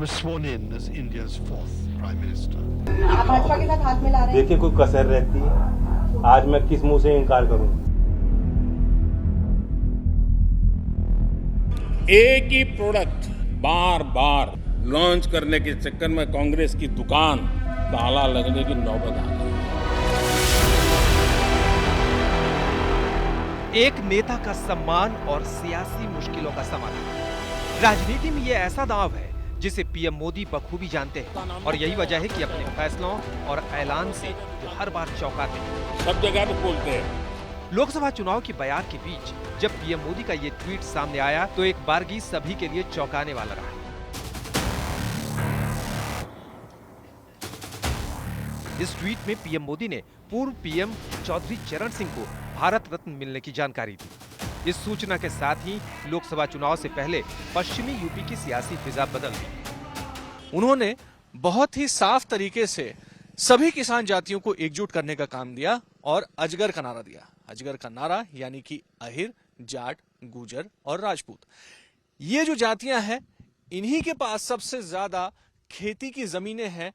was sworn in as India's fourth Prime Minister. आप भाजपा के साथ हाथ मिला रहे हैं? देखिए, कोई कसर रहती है, आज मैं किस मुंह से इनकार करूं? एक ही प्रोडक्ट बार बार लॉन्च करने के चक्कर में कांग्रेस की दुकान ताला लगने की नौबत आ गई। एक नेता का सम्मान और सियासी मुश्किलों का समाधान। राजनीति में ये ऐसा दांव है जिसे पीएम मोदी बखूबी जानते हैं और यही वजह है कि अपने फैसलों और ऐलान से वो हर बार चौंकाते हैं। सब जगह तो बोलते हैं। लोकसभा चुनाव की बयार के बीच जब पीएम मोदी का ये ट्वीट सामने आया तो एक बारगी सभी के लिए चौंकाने वाला रहा। इस ट्वीट में पीएम मोदी ने पूर्व पीएम चौधरी चरण सिंह को भारत रत्न मिलने की जानकारी दी। इस सूचना के साथ ही लोकसभा चुनाव से पहले पश्चिमी यूपी की सियासी फिजा बदल गई। उन्होंने बहुत ही साफ तरीके से सभी किसान जातियों को एकजुट करने का काम दिया और अजगर का नारा दिया। अजगर का नारा यानी कि अहिर, जाट, गुजर और राजपूत, ये जो जातियां हैं, इन्हीं के पास सबसे ज्यादा खेती की जमीनें हैं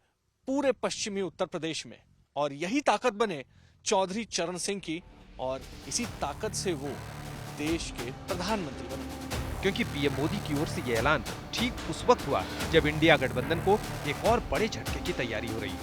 पूरे पश्चिमी उत्तर प्रदेश में, और यही ताकत बने चौधरी चरण सिंह की, और इसी ताकत से वो देश के प्रधानमंत्री बने। क्योंकि पीएम मोदी की ओर से ये ऐलान ठीक उस वक्त हुआ जब इंडिया गठबंधन को एक और बड़े झटके की तैयारी हो रही है।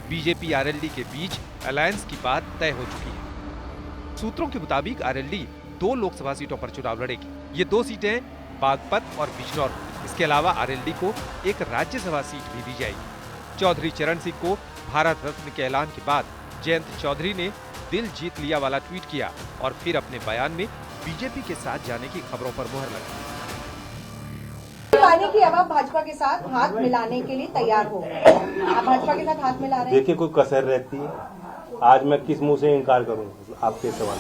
बीजेपी आरएलडी के बीच अलायंस की बात तय हो चुकी है। सूत्रों के मुताबिक आरएलडी 2 लोकसभा सीटों पर चुनाव लड़ेगी। ये 2 सीटें बागपत और बिजनौर। इसके अलावा आरएलडी को एक राज्यसभा सीट भी दी जाएगी। चौधरी चरण सिंह को भारत रत्न के ऐलान के बाद जयंत चौधरी ने दिल जीत लिया वाला ट्वीट किया और फिर अपने बयान में बीजेपी के साथ जाने की खबरों पर मुहर लगाई। पाने की अब आप भाजपा के साथ हाथ मिलाने के लिए तैयार हो? आप भाजपा के साथ हाथ मिला रहे हैं? देखिए, कोई कसर रहती है, आज मैं किस मुंह से इनकार करूं आपके सवाल?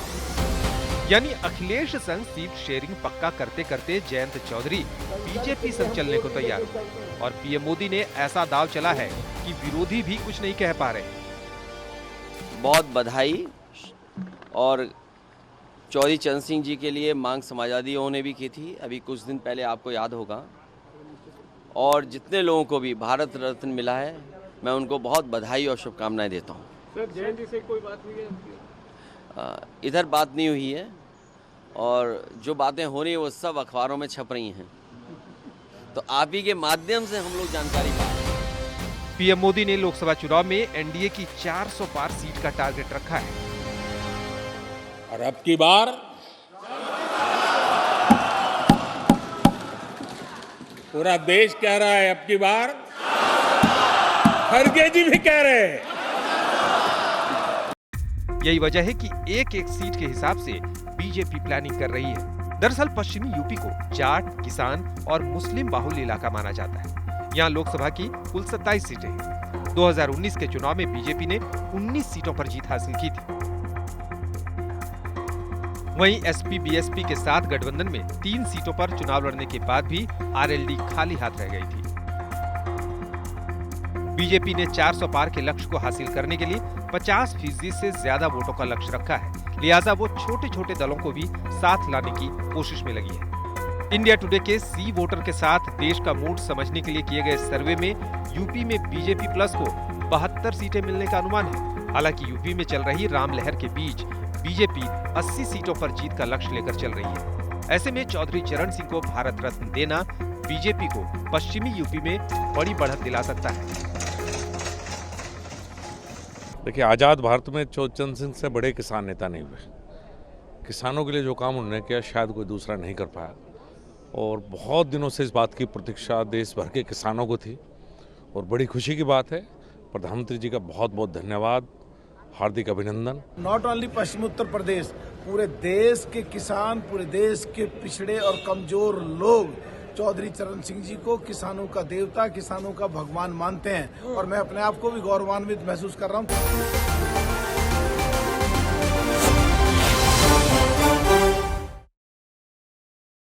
यानी अखिलेश संग सीट शेयरिंग पक्का करते करते जयंत चौधरी बीजेपी संग चलने को तैयार हुए और पीएम मोदी ने ऐसा दाव चला है कि विरोधी भी कुछ नहीं कह पा रहे। बहुत बधाई। और चौधरी चरण सिंह जी के लिए मांग समाजवादियों ने भी की थी अभी कुछ दिन पहले, आपको याद होगा। और जितने लोगों को भी भारत रत्न मिला है, मैं उनको बहुत बधाई और शुभकामनाएं देता हूं। सर, जयंत जी से कोई बात हुई है? इधर बात नहीं हुई है, और जो बातें हो रही हैं वो सब अखबारों में छप रही हैं, तो आप ही के माध्यम से हम लोग जानकारी पा रहे हैं। पीएम मोदी ने लोकसभा चुनाव में एनडीए की 400 पार सीट का टारगेट रखा है। और अब की बार पूरा देश कह रहा है, अब की बार खड़गे जी भी कह रहे हैं। यही वजह है कि एक एक सीट के हिसाब से बीजेपी प्लानिंग कर रही है। दरअसल पश्चिमी यूपी को जाट, किसान और मुस्लिम बाहुल्य इलाका माना जाता है। यहाँ लोकसभा की कुल 27 सीटें हैं। 2019 के चुनाव में बीजेपी ने 19 सीटों पर जीत हासिल की थी। वहीं एसपी बीएसपी के साथ गठबंधन में 3 सीटों पर चुनाव लड़ने के बाद भी आरएलडी खाली हाथ रह गई थी। बीजेपी ने 400 पार के लक्ष्य को हासिल करने के लिए 50% से ज्यादा वोटों का लक्ष्य रखा है, लिहाजा वो छोटे छोटे दलों को भी साथ लाने की कोशिश में लगी है। इंडिया टुडे के सी वोटर के साथ देश का मूड समझने के लिए किए गए सर्वे में यूपी में बीजेपी प्लस को 72 सीटें मिलने का अनुमान है। हालांकि यूपी में चल रही राम लहर के बीच बीजेपी 80 सीटों पर जीत का लक्ष्य लेकर चल रही है। ऐसे में चौधरी चरण सिंह को भारत रत्न देना बीजेपी को पश्चिमी यूपी में बड़ी बढ़त दिला सकता है। देखिए, आज़ाद भारत में चौधरी चरण सिंह से बड़े किसान नेता नहीं हुए। किसानों के लिए जो काम उन्होंने किया शायद कोई दूसरा नहीं कर पाया, और बहुत दिनों से इस बात की प्रतीक्षा देश भर के किसानों को थी, और बड़ी खुशी की बात है। प्रधानमंत्री जी का बहुत बहुत धन्यवाद, हार्दिक अभिनंदन। नॉट ओनली पश्चिमी उत्तर प्रदेश, पूरे देश के किसान, पूरे देश के पिछड़े और कमजोर लोग चौधरी चरण सिंह जी को किसानों का देवता, किसानों का भगवान मानते हैं, और मैं अपने आप को भी गौरवान्वित महसूस कर रहा हूँ।